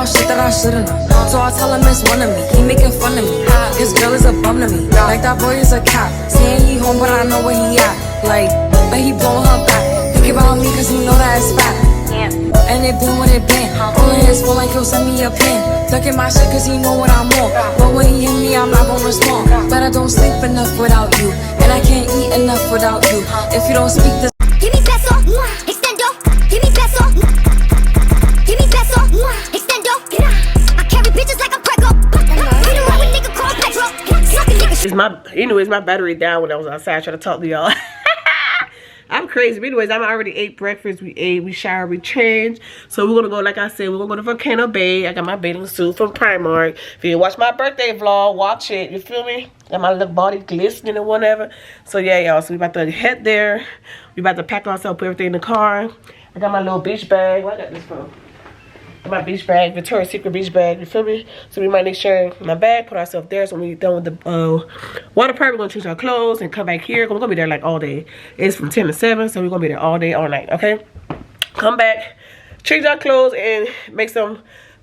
about shit that I shouldn't know. So I tell him it's one of me. He making fun of me. His girl is a bum to me. Like that boy is a cop. Saying he home, but I know where he at. Like, but he blowing her back. Think about me cause he know that it's fat. And it been what it been. All in his phone like he'll send me a pin. Look at my shit cause he know what I'm on. But when he hit me, I'm not gonna respond. But I don't sleep enough without you. And I can't eat enough without you. If you don't speak this. Give me peso, extendo. Give me peso. Give me peso, extendo. I carry bitches like I'm Prego. You know what nigga call Petro. Anyways, my battery down when I was outside trying to talk to y'all. I'm crazy. But anyways, I already ate breakfast. We ate, we showered, we changed. So we're gonna go, like I said, we're gonna go to Volcano Bay. I got my bathing suit from Primark. If you didn't watch my birthday vlog, watch it. You feel me? Got my little body glistening and whatever. So yeah, y'all. So we about to head there. We about to pack ourselves, put everything in the car. I got my little beach bag. Where I got this from? My beach bag, Victoria's Secret beach bag, you feel me? So we might make sure my bag, put ourselves there. So when we're done with the water park, we're gonna change our clothes and come back here. We're gonna be there like all day. It's from 10 to 7, so we're gonna be there all day, all night, okay? Come back, change our clothes and make some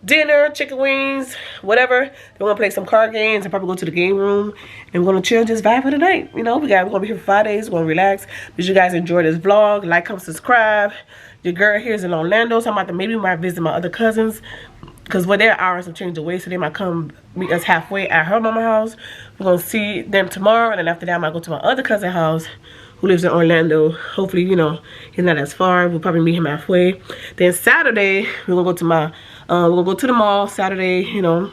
dinner, chicken wings, whatever. Then we're gonna play some card games and probably go to the game room. And we're gonna chill, just vibe for the night. You know, we're gonna be here for 5 days, we're gonna relax. Did you guys enjoy this vlog? Like, comment, subscribe. Your girl here is in Orlando, so I'm about to maybe might visit my other cousins because where their hours have changed away, so they might come meet us halfway at her mama's house. We're gonna see them tomorrow, and then after that I might go to my other cousin house who lives in Orlando. Hopefully, you know, he's not as far. We'll probably meet him halfway. Then Saturday we're gonna go to my we're gonna go to the mall Saturday, you know,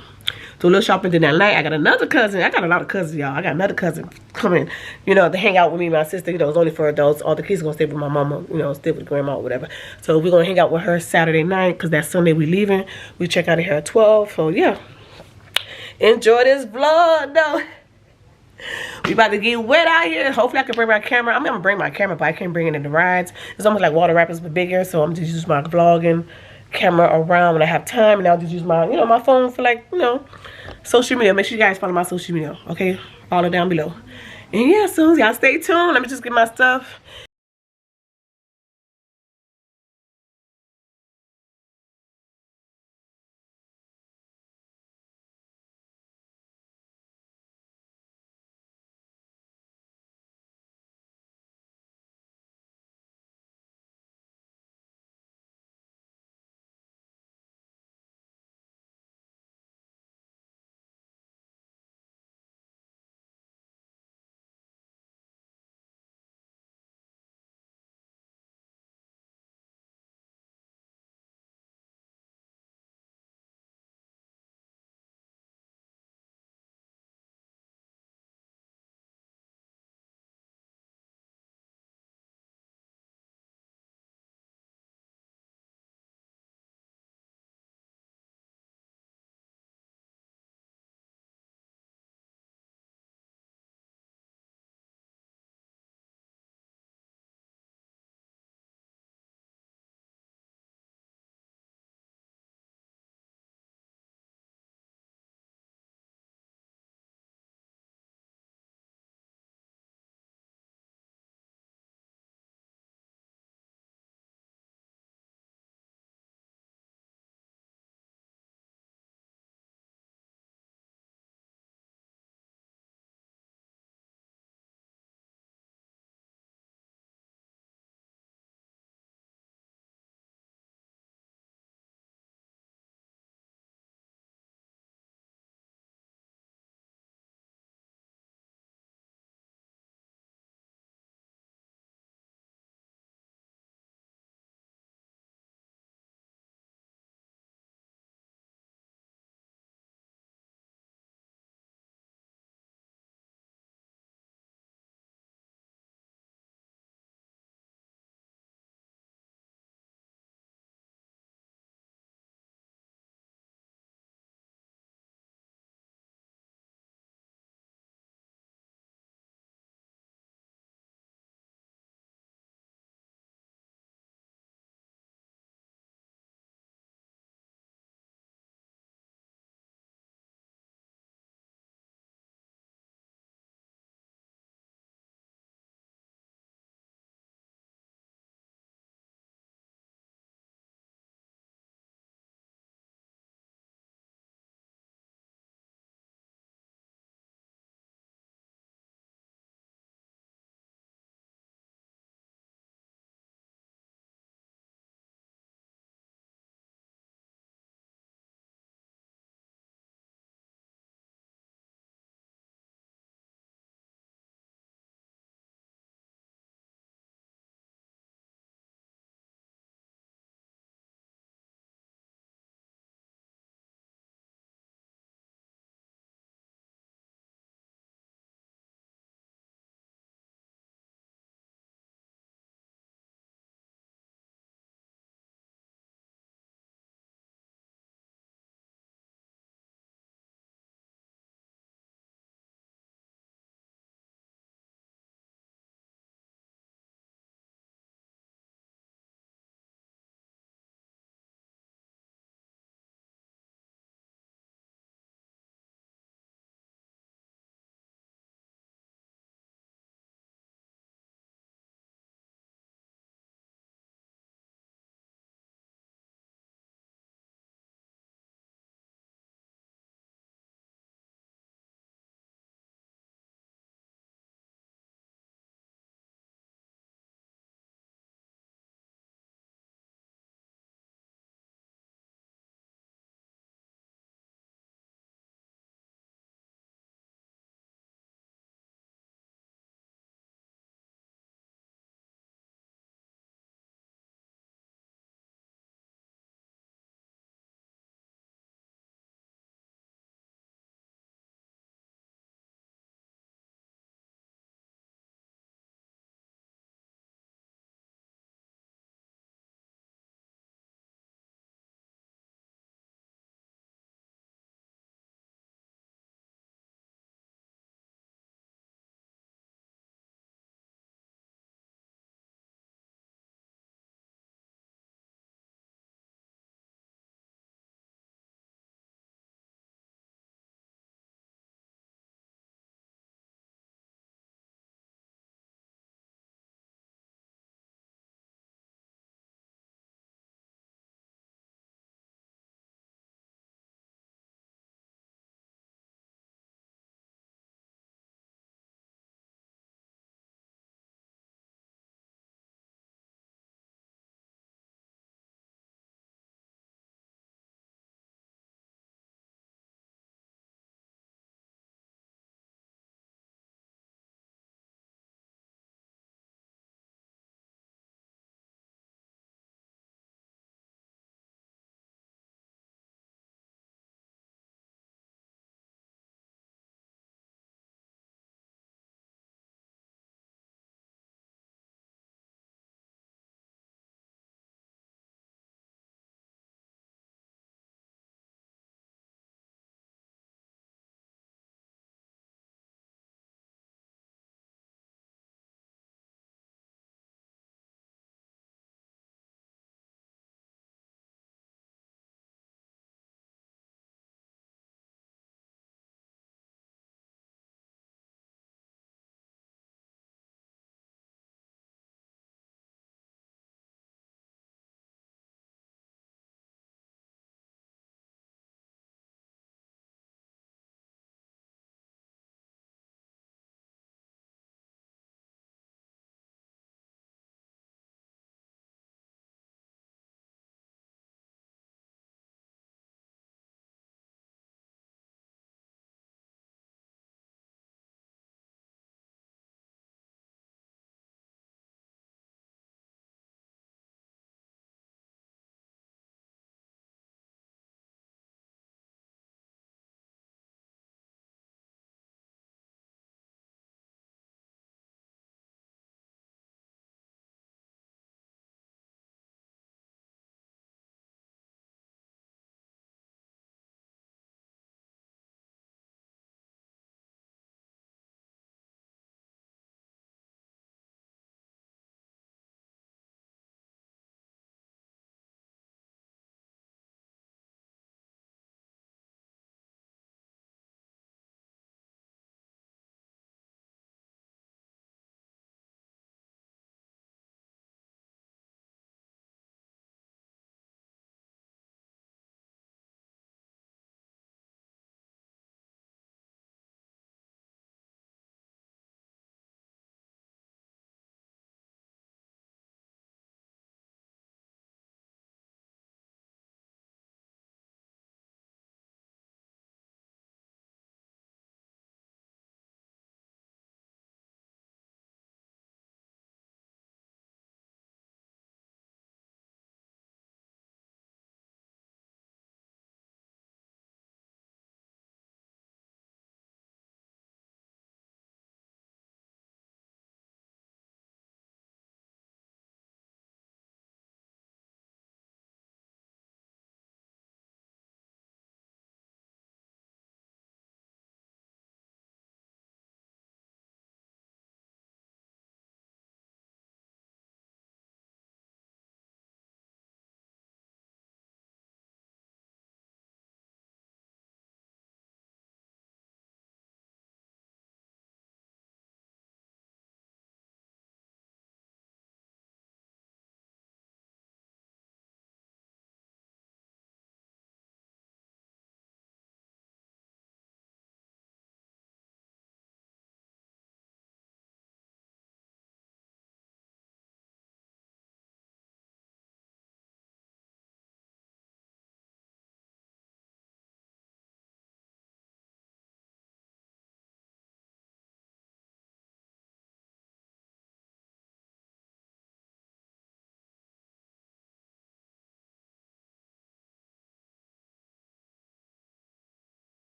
do a little shopping. Then that night I got another cousin. I got a lot of cousins, y'all. I got another cousin coming, you know, to hang out with me and my sister. You know, it's only for adults. All the kids are gonna stay with my mama, you know, stay with grandma or whatever. So we're gonna hang out with her Saturday night because that Sunday we leaving. We check out of here at 12. So yeah, enjoy this vlog though. We about to get wet out here. Hopefully I can bring my camera. I'm gonna bring my camera, but I can't bring it in the rides. It's almost like water rapids but bigger. So I'm just use my vlogging camera around when I have time, and I'll just use my, you know, my phone for, like, you know, social media. Make sure you guys follow my social media, okay? Follow down below. And yeah, so y'all stay tuned. Let me just get my stuff.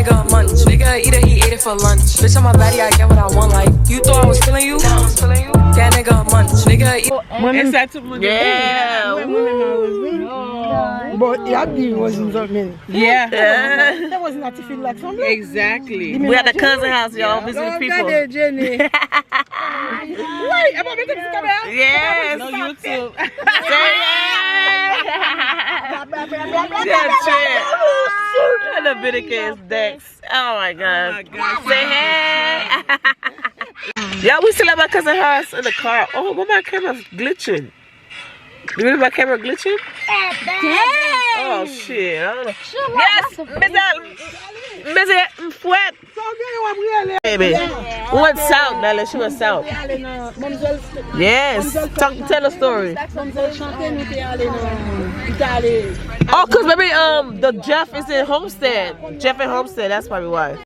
nigga munch. Nigga eat it, he ate it for lunch. Bitch, on my body, I get what I want. Like, you thought I was feeling you? That nigga munch. Nigga eat. Yeah. But Abdi wasn't that many. Yeah. That was not to feel like something. Exactly. We at the cousin house, y'all, visiting people. Jenny. Wait, am I making this come out? Yes. No YouTube. And the Dominican Dex. Oh my god. Say hey. Yeah, we still at my cousin house in the car. Oh, why my camera's glitching? You know my camera glitching? Oh shit. I don't know. Yes, Mr. Fwet. Baby. We went south, Nala. She went south. Yes. Tell a story. Oh, cause maybe the Jeff is in Homestead. Jeff in Homestead, that's probably why.